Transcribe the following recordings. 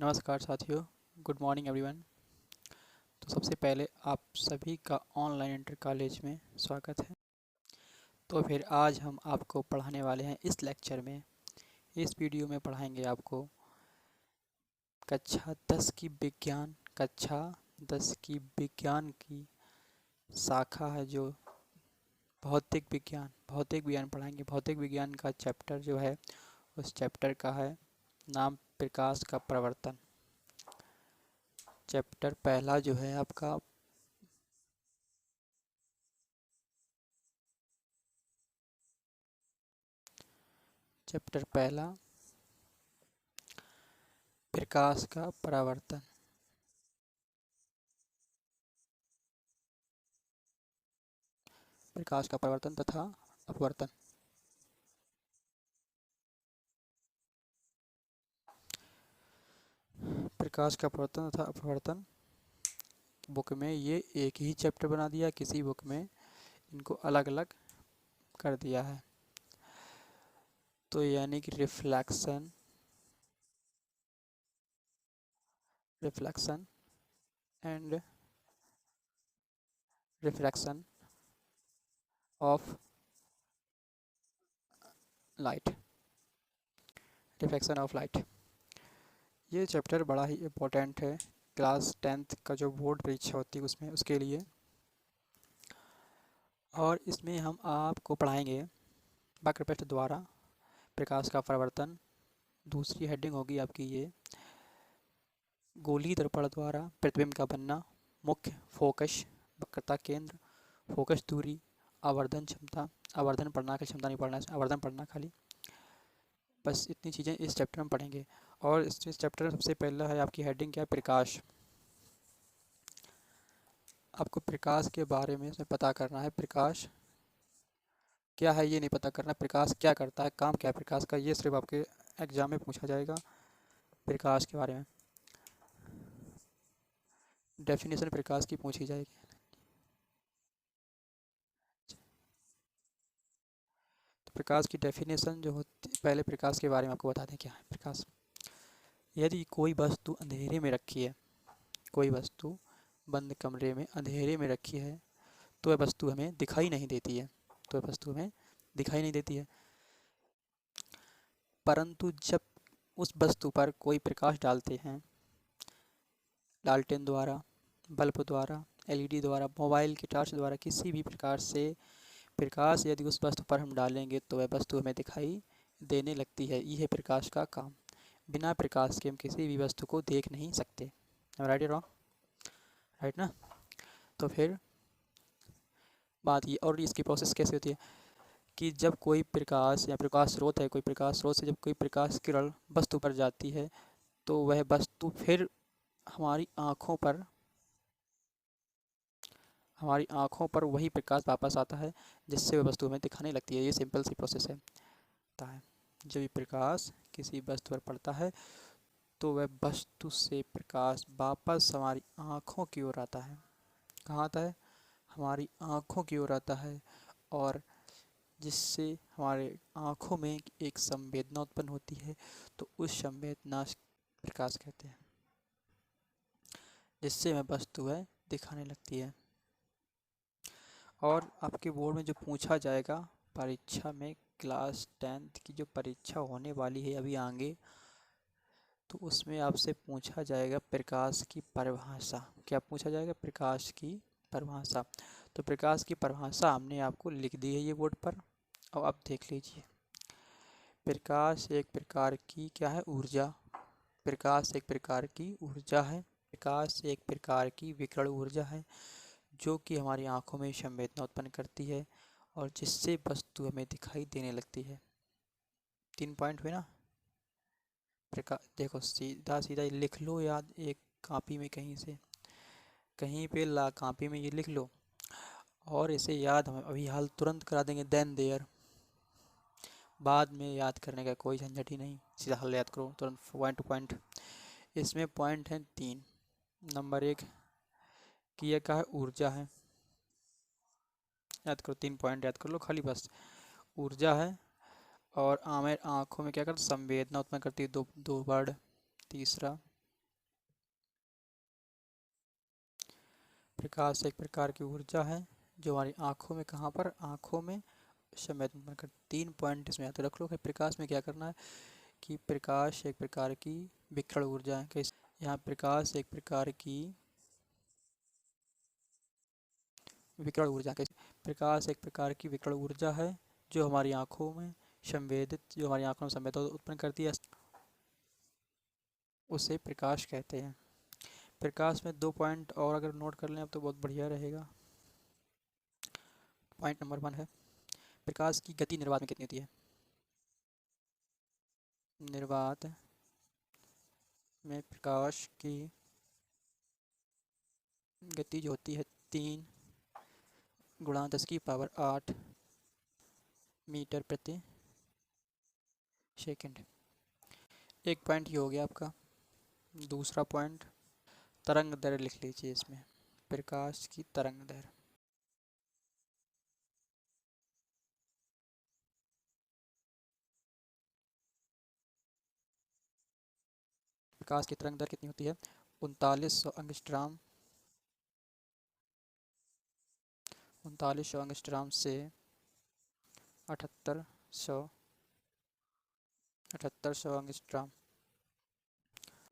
नमस्कार साथियों, good morning everyone. तो सबसे पहले आप सभी का ऑनलाइन इंटर कॉलेज में स्वागत है। तो फिर आज हम आपको पढ़ाने वाले हैं इस लेक्चर में, इस वीडियो में पढ़ाएंगे आपको कक्षा 10 की विज्ञान की शाखा है जो भौतिक विज्ञान पढ़ाएंगे। भौतिक विज्ञान का चैप्टर जो है उस चैप्टर का है नाम प्रकाश का प्रवर्तन। चैप्टर पहला जो है आपका चैप्टर पहला प्रकाश का परावर्तन। प्रकाश का परावर्तन तथा अपवर्तन। प्रकाश का परावर्तन तथा अपवर्तन बुक में ये एक ही चैप्टर बना दिया, किसी बुक में इनको अलग अलग कर दिया है। तो यानी कि reflection and refraction of light. Refraction of light ये चैप्टर बड़ा ही इम्पोर्टेंट है क्लास 10th का जो बोर्ड परीक्षा होती है उसमें, उसके लिए। और इसमें हम आपको पढ़ाएंगे वक्र पृष्ठ द्वारा प्रकाश का परावर्तन। दूसरी हेडिंग होगी आपकी ये गोलीय दर्पण द्वारा प्रतिबिंब का बनना, मुख्य फोकस, वक्रता केंद्र, फोकस दूरी, आवर्धन क्षमता। आवर्धन पढ़ना की क्षमता नहीं पढ़ना है, आवर्धन पढ़ना खाली। बस इतनी चीज़ें इस चैप्टर में पढ़ेंगे। और इस चैप्टर में सबसे पहला है आपकी हेडिंग क्या है, प्रकाश। आपको प्रकाश के बारे में इसमें पता करना है। प्रकाश क्या है ये नहीं पता करना, प्रकाश क्या करता है, काम क्या है प्रकाश का, ये सिर्फ आपके एग्जाम में पूछा जाएगा। प्रकाश के बारे में डेफिनेशन प्रकाश की पूछी जाएगी। तो प्रकाश की डेफिनेशन जो होती, पहले प्रकाश के बारे में आपको बता दें क्या है प्रकाश। यदि कोई वस्तु अंधेरे में रखी है, कोई वस्तु बंद कमरे में अंधेरे में रखी है तो वह वस्तु हमें दिखाई नहीं देती है, तो वह वस्तु हमें दिखाई नहीं देती है। परंतु जब उस वस्तु पर कोई प्रकाश डालते हैं, लालटेन द्वारा, बल्ब द्वारा, एलईडी द्वारा, मोबाइल की टॉर्च द्वारा, किसी भी प्रकार से प्रकाश यदि उस वस्तु पर हम डालेंगे तो वह वस्तु हमें दिखाई देने लगती है। यह है प्रकाश का काम। बिना प्रकाश के हम किसी भी वस्तु को देख नहीं सकते। राइट या रॉन्ग? राइट ना? तो फिर बात ये, और इसकी प्रोसेस कैसे होती है कि जब कोई प्रकाश या प्रकाश स्रोत है, कोई प्रकाश स्रोत से जब कोई प्रकाश किरण वस्तु पर जाती है तो वह वस्तु फिर हमारी आँखों पर वही प्रकाश वापस आता है जिससे वह वस्तु हमें दिखाने लगती है। ये सिंपल सी प्रोसेस है। जब ये प्रकाश किसी वस्तु पर पड़ता है तो वह वस्तु से प्रकाश वापस हमारी आँखों की ओर आता है। कहाँ आता है? हमारी आँखों की ओर आता है, और जिससे हमारे आँखों में एक संवेदना उत्पन्न होती है, तो उस संवेदना प्रकाश कहते हैं, जिससे वह वस्तु है दिखाने लगती है। और आपके बोर्ड में जो पूछा जाएगा परीक्षा में, क्लास 10th की जो परीक्षा होने वाली है अभी आगे, तो उसमें आपसे पूछा जाएगा प्रकाश की परिभाषा। क्या पूछा जाएगा? प्रकाश की परिभाषा। तो प्रकाश की परिभाषा हमने आपको लिख दी है ये बोर्ड पर, और अब देख लीजिए। प्रकाश एक प्रकार की क्या है? ऊर्जा। प्रकाश एक प्रकार की ऊर्जा है। प्रकाश एक प्रकार की विकिरण ऊर्जा है जो कि हमारी आँखों में संवेदना उत्पन्न करती है और जिससे वस्तु हमें दिखाई देने लगती है। 3 पॉइंट हुए ना? देखो, सीधा सीधा लिख लो याद, एक कॉपी में कहीं पे कॉपी में ये लिख लो, और इसे याद हम अभी हाल तुरंत करा देंगे, देन देयर। बाद में याद करने का कोई झंझट ही नहीं, सीधा हल याद करो तुरंत, पॉइंट टू पॉइंट। इसमें पॉइंट हैं 3। नंबर 1 कि यह क्या है? ऊर्जा है। याद करो, 3 पॉइंट याद कर लो खाली, बस। ऊर्जा है, और हमें आँखों में क्या करती? संवेदना उत्पन्न करती है। दो वर्ड। तीसरा प्रकाश एक प्रकार की ऊर्जा है जो हमारी आँखों में, कहाँ पर, आँखों में संवेदन कर। 3 पॉइंट इसमें याद रख लो कि प्रकाश में क्या करना है कि प्रकाश एक प्रकार की विकिरण ऊर्जा है। कैसे? यहाँ प्रकाश एक प्रकार की विकिरण ऊर्जा। कैसे? प्रकाश एक प्रकार की विकिरण ऊर्जा है जो हमारी आँखों में जो हमारी आँखों में संवेदन उत्पन्न करती है, उसे प्रकाश कहते हैं। प्रकाश में 2 पॉइंट और अगर नोट कर लें अब तो बहुत बढ़िया रहेगा। पॉइंट नंबर 1 है प्रकाश की गति निर्वात में कितनी होती है? निर्वात में प्रकाश की गति जो होती है 3 गुणा 10⁸ मीटर प्रति सेकंड। एक पॉइंट ये हो गया आपका। दूसरा पॉइंट तरंग दैर्घ्य लिख लीजिए इसमें, प्रकाश की तरंग दैर्घ्य। प्रकाश की तरंग दैर्घ्य कितनी होती है? 3900 एंगस्ट्रॉम, 3900 एंगस्ट्रॉम से 7800 एंगस्ट्रॉम।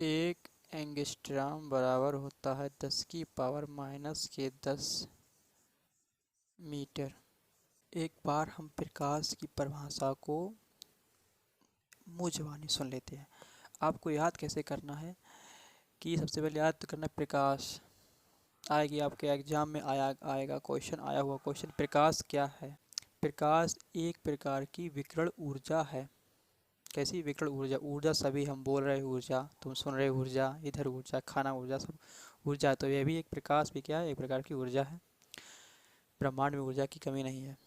एक एंगस्ट्रॉम बराबर होता है 10⁻⁻10 मीटर। एक बार हम प्रकाश की परिभाषा को मुँह ज़बानी सुन लेते हैं। आपको याद कैसे करना है कि सबसे पहले याद करना है प्रकाश। आएगी आपके एग्जाम में आएगा क्वेश्चन, आया हुआ क्वेश्चन, प्रकाश क्या है? प्रकाश एक प्रकार की विकिरण ऊर्जा है। कैसी विकिरण ऊर्जा? ऊर्जा सभी हम बोल रहे ऊर्जा, तुम सुन रहे ऊर्जा, इधर ऊर्जा, खाना ऊर्जा, सब ऊर्जा। तो यह भी एक प्रकाश भी क्या है? एक प्रकार की ऊर्जा है। ब्रह्मांड में ऊर्जा की कमी नहीं है।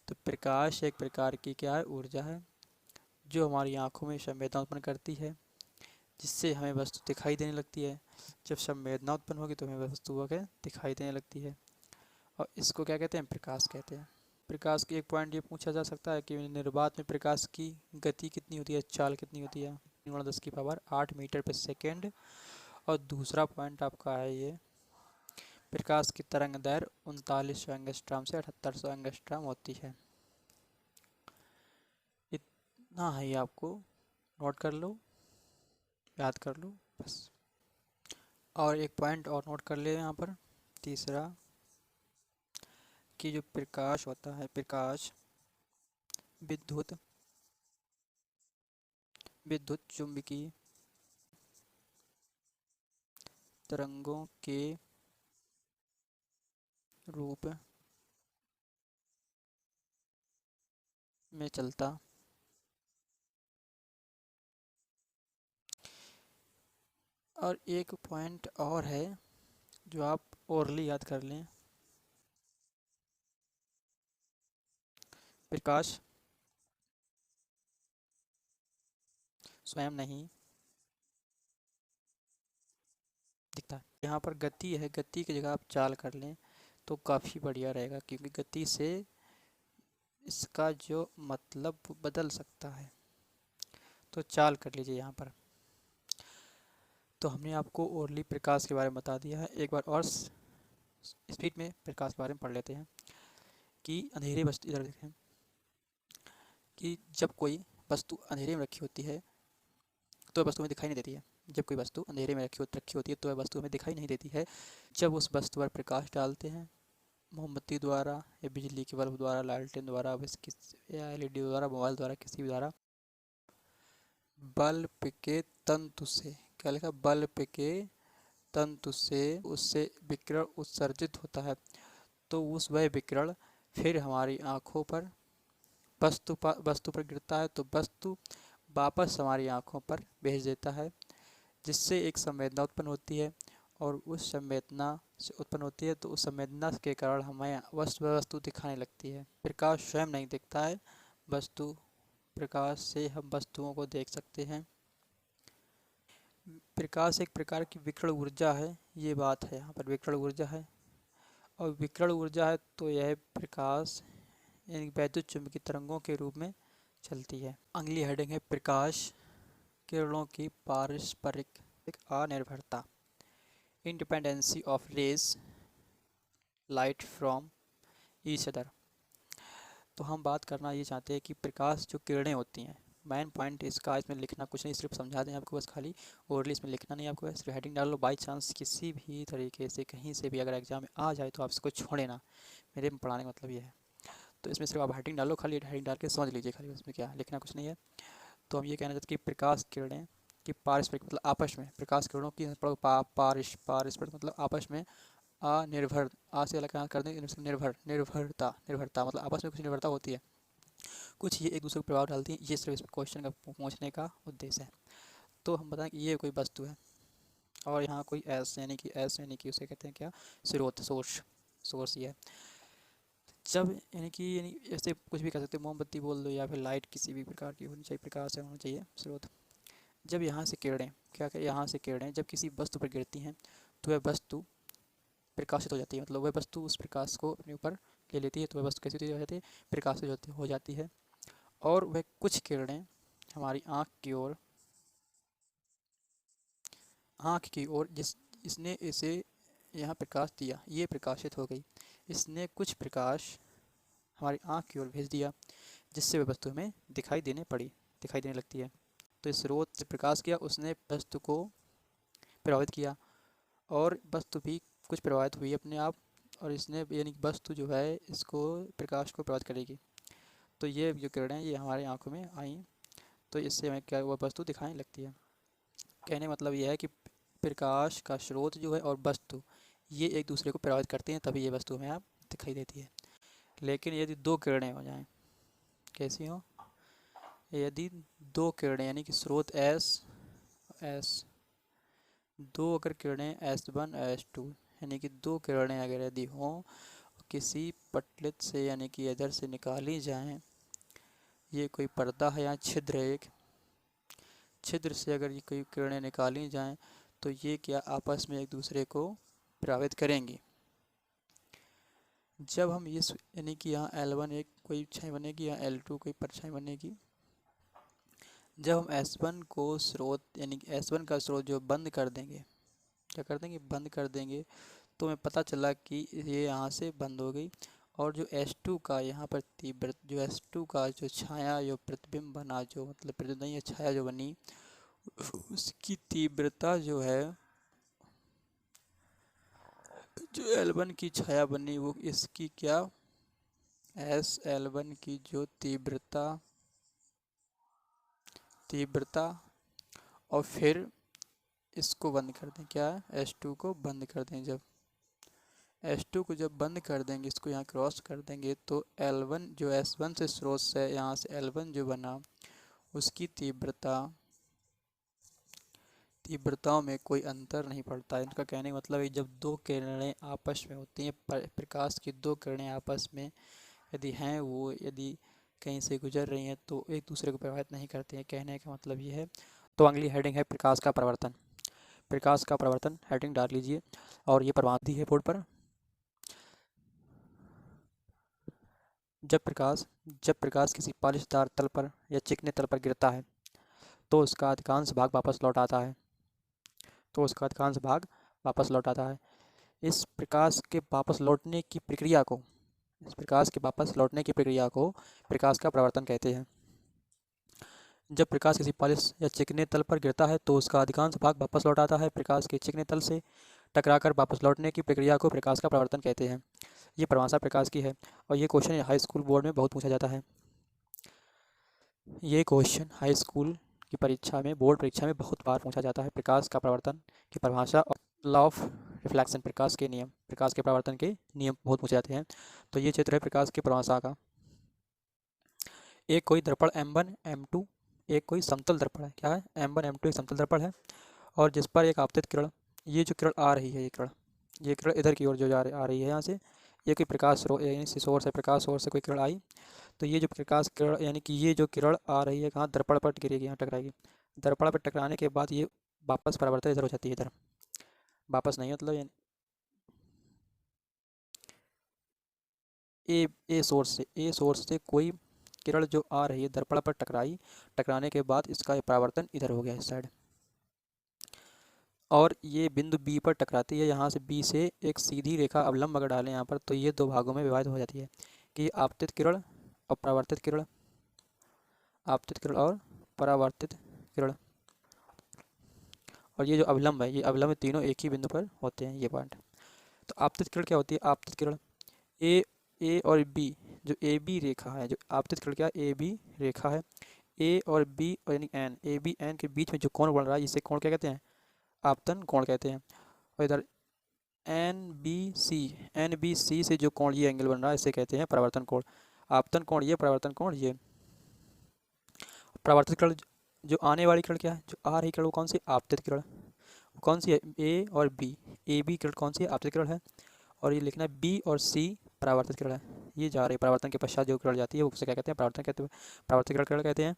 तो प्रकाश एक प्रकार की क्या है? ऊर्जा है जो हमारी आँखों में संवेदना उत्पन्न करती है, जिससे हमें वस्तु दिखाई देने लगती है। जब संवेदना उत्पन्न होगी तो हमें वस्तु दिखाई देने लगती है, और इसको क्या कहते हैं? प्रकाश कहते हैं। प्रकाश की एक पॉइंट ये पूछा जा सकता है कि निर्वात में प्रकाश की गति कितनी होती है, चाल कितनी होती है? 10⁸ मीटर पर सेकेंड। और दूसरा पॉइंट आपका है ये, प्रकाश की तरंग दैर्घ्य 3900 एंगस्ट्रॉम से 7800 एंगस्ट्रॉम होती है। इतना है, आपको नोट कर लो, याद कर लो बस। और एक पॉइंट और नोट कर ले यहाँ पर, तीसरा, कि जो प्रकाश होता है, प्रकाश विद्युत चुम्बकीय तरंगों के रूप में चलता और एक पॉइंट और है जो आप ओरली याद कर लें। प्रकाश स्वयं नहीं दिखता। यहाँ पर गति है, गति की जगह आप चाल कर लें तो काफ़ी बढ़िया रहेगा, क्योंकि गति से इसका जो मतलब बदल सकता है। तो चाल कर लीजिए यहाँ पर। तो हमने आपको ओरली प्रकाश के बारे में बता दिया है। एक बार और स्पीड में प्रकाश के बारे में पढ़ लेते हैं कि अंधेरे वस्तु, इधर देखें, कि जब कोई वस्तु अंधेरे में रखी होती है तो वस्तु में दिखाई नहीं देती है। जब कोई वस्तु अंधेरे में रखी होती है तो वह वस्तु हमें दिखाई नहीं देती है। जब उस वस्तु पर प्रकाश डालते हैं, मोमबत्ती द्वारा या बिजली के बल्ब द्वारा, लालटेन द्वारा, या एलईडी द्वारा, मोबाइल द्वारा, किसी भी द्वारा, बल्ब के तंतु से, क्या लिखा? बल्ब के तंतु से उससे विकिरण उत्सर्जित होता है। तो वह विकिरण फिर हमारी आँखों पर वस्तु पर गिरता है, तो वस्तु वापस हमारी आँखों पर भेज देता है, जिससे एक संवेदना उत्पन्न होती है। और उस संवेदना से उत्पन्न होती है तो उस संवेदना के कारण हमें वस्तु दिखाने लगती है। प्रकाश स्वयं नहीं दिखता है, प्रकाश से हम वस्तुओं को देख सकते हैं। प्रकाश एक प्रकार की विकिरण ऊर्जा है, ये बात है, यहाँ पर विकिरण ऊर्जा है। और विकिरण ऊर्जा है तो यह प्रकाश यानी वैद्युत चुम्बकीय तरंगों के रूप में चलती है। अगली हेडिंग है प्रकाश किरणों की पारस्परिक अनिर्भरता। Independency of rays light from each other. तो हम बात करना ये चाहते हैं कि प्रकाश जो किरणें होती हैं, मेन पॉइंट इसका, इसमें लिखना कुछ नहीं, सिर्फ समझा दें आपको बस, खाली ओरली इसमें लिखना नहीं आपको, सिर्फ हेडिंग डाल लो। बाई चांस किसी भी तरीके से कहीं से भी अगर एग्जाम में आ जाए तो आप इसको छोड़े ना, मेरे में पढ़ाने का मतलब ये है। तो इसमें सिर्फ आप हेडिंग डालो, खाली हेडिंग डाल के समझ लीजिए, खाली उसमें क्या लिखना कुछ नहीं है। तो हम ये कहना चाहते हैं कि प्रकाश किरणें की पारस्परिक मतलब आपस में, प्रकाश किरणों की पारस्परिक मतलब आपस में अनिर्भर, आ से अलग कर दें, निर्भरता मतलब आपस में कुछ निर्भरता होती है, कुछ ये एक दूसरे को प्रभाव डालती हैं। ये सिर्फ इस क्वेश्चन का पहुंचने का उद्देश्य है। तो हम बताएं कि ये कोई वस्तु है और यहाँ कोई एस यानी कि उसे कहते हैं क्या, स्रोत, सोर्स ये है। जब यानी ऐसे कुछ भी कर सकते हैं, मोमबत्ती बोल दो या फिर लाइट, किसी भी प्रकार की होनी चाहिए, प्रकाश से होना चाहिए स्रोत। जब यहाँ से किरणें यहाँ से किरणें जब किसी वस्तु पर गिरती हैं तो वह वस्तु प्रकाशित हो जाती है, मतलब वह वस्तु उस प्रकाश को अपने ऊपर ले लेती है, तो वह वस्तु कैसी हो जाती है, प्रकाशित हो जाती है। और वह कुछ किरणें हमारी आँख की ओर जिस इसने इसे यहाँ प्रकाश दिया, ये प्रकाशित हो गई, इसने कुछ प्रकाश हमारी आँख की ओर भेज दिया, जिससे वह वस्तु हमें दिखाई देने लगती है। तो इस स्रोत से प्रकाश किया, उसने वस्तु को प्रभावित किया और वस्तु भी कुछ प्रभावित हुई अपने आप, और इसने यानी कि वस्तु जो है इसको प्रकाश को प्रभावित करेगी। तो ये जो किरणें ये हमारी आँखों में आई, तो इससे हमें क्या वह वस्तु दिखाने लगती है। कहने मतलब यह है कि प्रकाश का स्रोत जो है और वस्तु ये एक दूसरे को प्रभावित करते हैं, तभी ये वस्तु हमें आप दिखाई देती है। लेकिन यदि दो किरणें हो जाएं, कैसी हो, यदि दो किरणें यानी कि स्रोत एस, दो अगर किरणें S1 S2 यानी कि दो किरणें अगर यदि हों किसी पटलित से यानी कि इधर से निकाली जाएं, ये कोई पर्दा है, यहाँ छिद्र है, एक छिद्र से अगर ये कोई किरणें निकाली जाएं तो ये क्या आपस में एक दूसरे को प्रभावित करेंगी। जब हम ये यानी कि यहाँ L1 एक कोई छाई बनेगी, यहाँ L2 कोई परछाई बनेगी। जब हम S1 को स्रोत यानी कि S1 का स्रोत जो बंद कर देंगे, क्या कर देंगे, बंद कर देंगे, तो हमें पता चला कि ये यहाँ से बंद हो गई। और जो S2 का यहाँ पर तीव्र जो S2 का जो छाया जो प्रतिबिंब बना, जो मतलब प्रतिबिंब नहीं है, छाया जो बनी, उसकी तीव्रता जो है, जो L1 की छाया बनी वो इसकी क्या, L1 की जो तीव्रता और फिर इसको बंद कर दें, क्या है, S2 को बंद कर दें। जब S2 को जब बंद कर देंगे, इसको यहाँ क्रॉस कर देंगे, तो L1 जो S1 से स्रोत से यहाँ से L1 जो बना उसकी तीव्रताओं में कोई अंतर नहीं पड़ता है। इनका कहने का मतलब है जब दो किरणें आपस में होती हैं, प्रकाश की दो किरणें आपस में यदि हैं, वो यदि कहीं से गुजर रही हैं तो एक दूसरे को प्रभावित नहीं करते हैं। कहने का मतलब ये है। तो अगली हेडिंग है प्रकाश का प्रवर्तन। प्रकाश का प्रवर्तन हेडिंग डाल लीजिए और ये प्रमाण दी है बोर्ड पर। जब प्रकाश किसी पॉलिशदार तल पर या चिकने तल पर गिरता है तो उसका अधिकांश भाग वापस लौट आता है। इस प्रकाश के वापस लौटने की प्रक्रिया को प्रकाश का प्रवर्तन कहते हैं। जब प्रकाश किसी पॉलिश या चिकने तल पर गिरता है तो उसका अधिकांश भाग वापस लौट आता है। प्रकाश के चिकने तल से टकराकर वापस लौटने की प्रक्रिया को प्रकाश का प्रवर्तन कहते हैं। ये परिभाषा प्रकाश की है और ये क्वेश्चन हाई स्कूल बोर्ड में बहुत पूछा जाता है। ये क्वेश्चन हाई स्कूल की परीक्षा में, बोर्ड परीक्षा में बहुत बार पूछा जाता है। प्रकाश का प्रवर्तन की परिभाषा और लॉ ऑफ रिफ्लेक्शन, प्रकाश के प्रवर्तन के नियम बहुत पूछे जाते हैं। तो ये चित्र है प्रकाश की परिभाषा का। एक कोई दर्पण M1 M2, एक कोई समतल दर्पण है, क्या है, M1 M2 एक समतल दर्पण है, और जिस पर एक आपतित किरण, ये जो किरण आ रही है, ये किरण इधर की ओर जो आ रही है यहाँ से, ये कोई प्रकाश स्रोत यानी सोर्स है, प्रकाश सोर्स से कोई किरण आई, तो ये जो प्रकाश किरण यानी कि ये जो किरण आ रही है कहाँ, दर्पण पर गिरेगी, यहाँ टकराएगी। दर्पण पर टकराने के बाद ये वापस परावर्तित इधर हो जाती है, इधर वापस नहीं, मतलब ए सोर्स से कोई किरण जो आ रही है दर्पण पर टकराने के बाद इसका परावर्तन इधर हो गया, इस साइड। और ये बिंदु बी पर टकराती है। यहाँ से बी से एक सीधी रेखा अवलंब अगर डालें यहाँ पर, तो ये दो भागों में विभाजित हो जाती है कि आपतित किरण और परावर्तित किरण, आपतित किरण और परावर्तित किरण। और ये जो अवलंब है, ये अवलंब तीनों एक ही बिंदु पर होते हैं, ये पॉइंट। तो आपतित किरण क्या होती है? आपतित किरण ए ए और बी, जो ए बी रेखा है, जो आपतित किरण क्या ए बी रेखा है, ए और बी और यानी एन, ए बी एन के बीच में जो कोण बन रहा है, इसे कोण क्या कहते हैं? आपतन कोण कहते हैं। और इधर एन बी सी से जो कोण ये एंगल बन रहा है, इसे कहते हैं परावर्तन कोण। आपतन कोण ये, परावर्तन कोण ये। परावर्तित किरण जो आने वाली किरण क्या है? जो आ रही किरण वो कौन सी? आपतित किरण। वो कौन सी है? ए और बी, ए बी किरण कौन सी है? आपतित किरण है। और ये लिखना है बी और सी परावर्तित किरण है। ये जा रही है परावर्तन के पश्चात जो किरण जाती है वो उसे क्या कहते हैं? परावर्तन कहते हैं, परावर्तित किरण कहते हैं।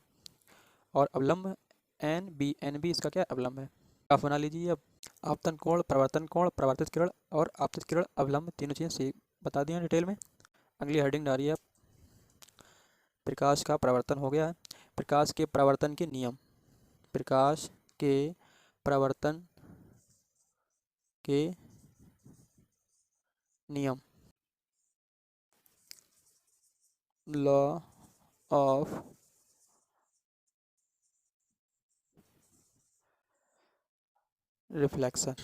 और अवलंब एन बी इसका क्या है? अवलंब है। आप बना लीजिए अब। आपतन कोण, परावर्तन कोण, परावर्तित किरण और आपतित किरण, अवलंब, तीनों चीज़ें बता दी हैं डिटेल में। अगली हेडिंग डालिए आप। प्रकाश का परावर्तन हो गया है। प्रकाश के परावर्तन के नियम। प्रकाश के परावर्तन के नियम। Law of reflection.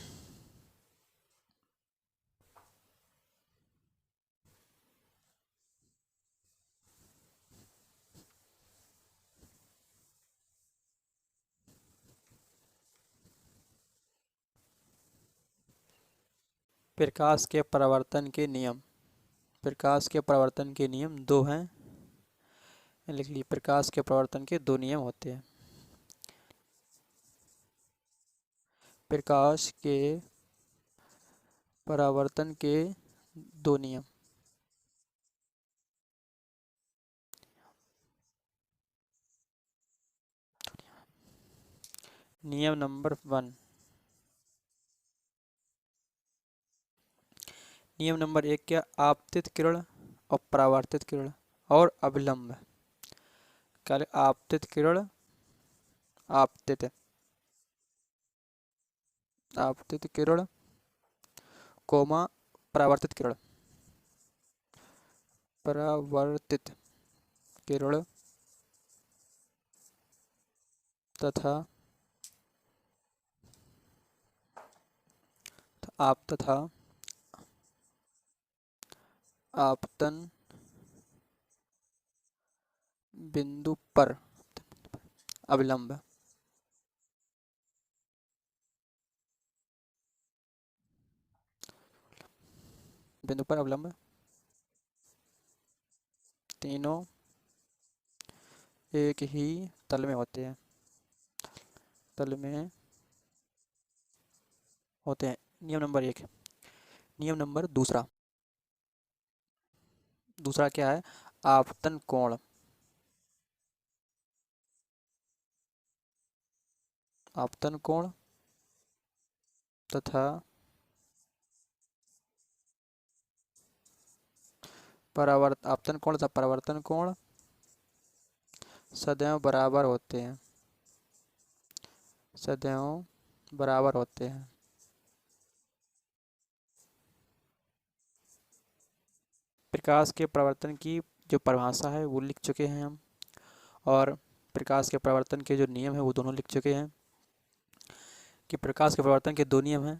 प्रकाश के परावर्तन के नियम। प्रकाश के परावर्तन के नियम दो हैं, लिख लीजिए। प्रकाश के परावर्तन के दो नियम होते हैं। प्रकाश के परावर्तन के दो नियम। नियम नंबर 1। नियम नंबर 1 क्या? आपतित किरण और परावर्तित किरण और अभिलंब। क्या? आपतित किरण, आपतित आपतित किरण, कोमा परावर्तित किरण, परावर्तित किरण तथा तथा आपतन बिंदु पर अविलंब। बिंदु पर अवलंब तीनों एक ही तल में होते हैं, तल में होते हैं। नियम नंबर 1। नियम नंबर दूसरा। दूसरा क्या है? आपतन कोण। आपतन कोण तथा आपतन कोण तथा परावर्तन कोण सदैव बराबर होते हैं, सदैव बराबर होते हैं। प्रकाश के परावर्तन की जो परिभाषा है वो लिख चुके हैं हम, और प्रकाश के परावर्तन के जो नियम है वो दोनों लिख चुके हैं कि प्रकाश के परावर्तन के दो नियम हैं।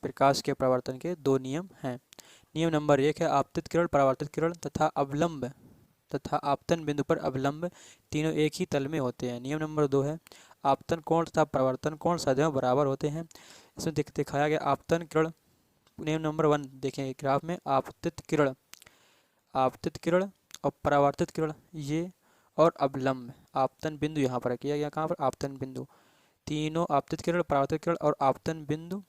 प्रकाश के परावर्तन के दो नियम हैं। नियम नंबर 1 है आपतित किरण, परावर्तित किरण तथा अवलंब तथा आपतन बिंदु पर अवलंब तीनों एक ही तल में होते हैं। नियम नंबर 2 है आपतन कोण तथा परावर्तन कोण सदैव बराबर होते हैं। इसमें दिखाया गया आपतन किरण। नियम नंबर 1 देखें ग्राफ में, आपतित किरण, आपतित किरण और परावर्तित किरण ये, और अवलंब आपतन बिंदु यहाँ पर किया गया। कहाँ पर? आपतन बिंदु। तीनों आपतित किरण, परावर्तित किरण और आपतन बिंदु,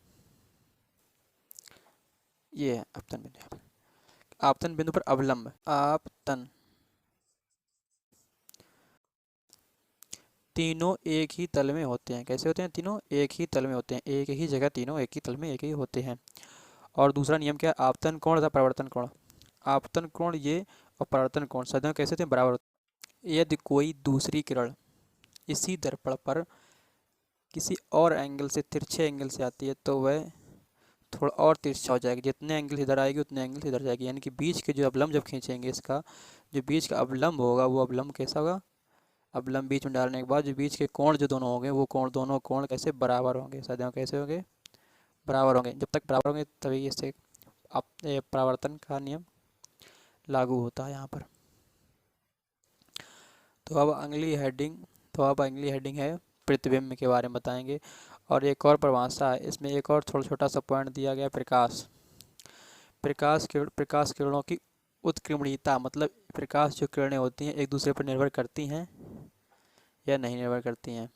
ये है आपतन बिंदु। यहाँ पर आपतन बिंदु पर अवलंब, आपतन तीनों एक ही तल में होते हैं। कैसे होते हैं? तीनों एक ही तल में होते हैं, एक ही जगह, तीनों एक ही तल में एक ही होते हैं। और दूसरा नियम क्या है? आपतन कोण तथा परावर्तन कोण। आपतन कोण ये और परावर्तन कोण सदैव कैसे होते हैं? बराबर होते हैं। यदि कोई दूसरी किरण इसी दर्पण पर किसी और एंगल से, तिरछे एंगल से आती है तो वह थोड़ा और तिरछा हो जाएगी। जितने एंगल से इधर आएगी उतने एंगल से इधर जाएगी, यानी कि बीच के जो अवलंब जब खींचेंगे इसका, जो बीच का अवलंब होगा वो अवलंब कैसा होगा, अवलंब बीच में डालने के बाद जो बीच के कोण जो दोनों होंगे वो कोण, दोनों कोण कैसे बराबर होंगे, सदैव कैसे होंगे, बराबर होंगे। जब तक बराबर होंगे तभी इससे आप परावर्तन का नियम लागू होता है यहाँ पर। तो अब अगली हेडिंग है प्रतिबिंब के बारे में बताएंगे। और एक और परिभाषा है इसमें, एक और थोड़ा छोटा सा पॉइंट दिया गया, प्रकाश। प्रकाश किरणों की उत्क्रमणीयता, मतलब प्रकाश जो किरणें होती हैं एक दूसरे पर निर्भर करती हैं या नहीं निर्भर करती हैं।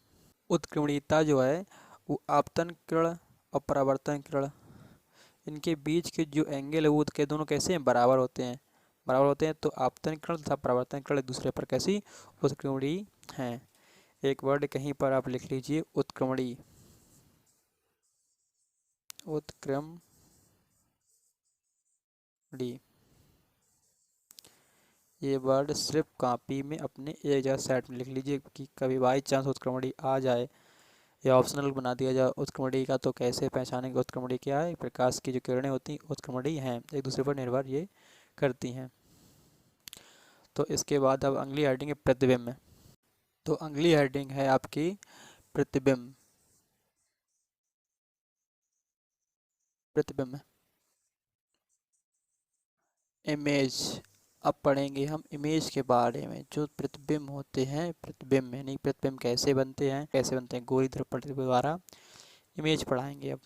उत्क्रमणीयता जो है वो आपतन किरण और परावर्तन किरण, इनके बीच के जो एंगल है वो के दोनों कैसे हैं, बराबर होते हैं। बराबर होते हैं तो आपतन किरण तथा परावर्तन किरण एक दूसरे पर कैसी, उत्क्रमणीय हैं। एक वर्ड कहीं पर आप लिख लीजिए, उत्क्रमणीय। उत्क्रमणीय, ये वर्ड सिर्फ कॉपी में अपने एक जगह साइड में लिख लीजिए कि कभी बाई चांस उत्क्रमणीय आ जाए या ऑप्शनल बना दिया जाए उत्क्रमणीय का, तो कैसे पहचानेंगे उत्क्रमणीय क्या है। प्रकाश की जो किरणें होती हैं उत्क्रमणीय हैं, एक दूसरे पर निर्भर ये करती हैं। तो इसके बाद अब अगली हेडिंग है प्रतिबिंब। तो अगली हेडिंग है आपकी प्रतिबिंब। प्रतिबिंब, इमेज। अब पढ़ेंगे हम इमेज के बारे में, जो प्रतिबिंब होते हैं, प्रतिबिंब यानी प्रतिबिंब कैसे बनते हैं, गोली दर्पण के द्वारा इमेज पढ़ाएंगे अब।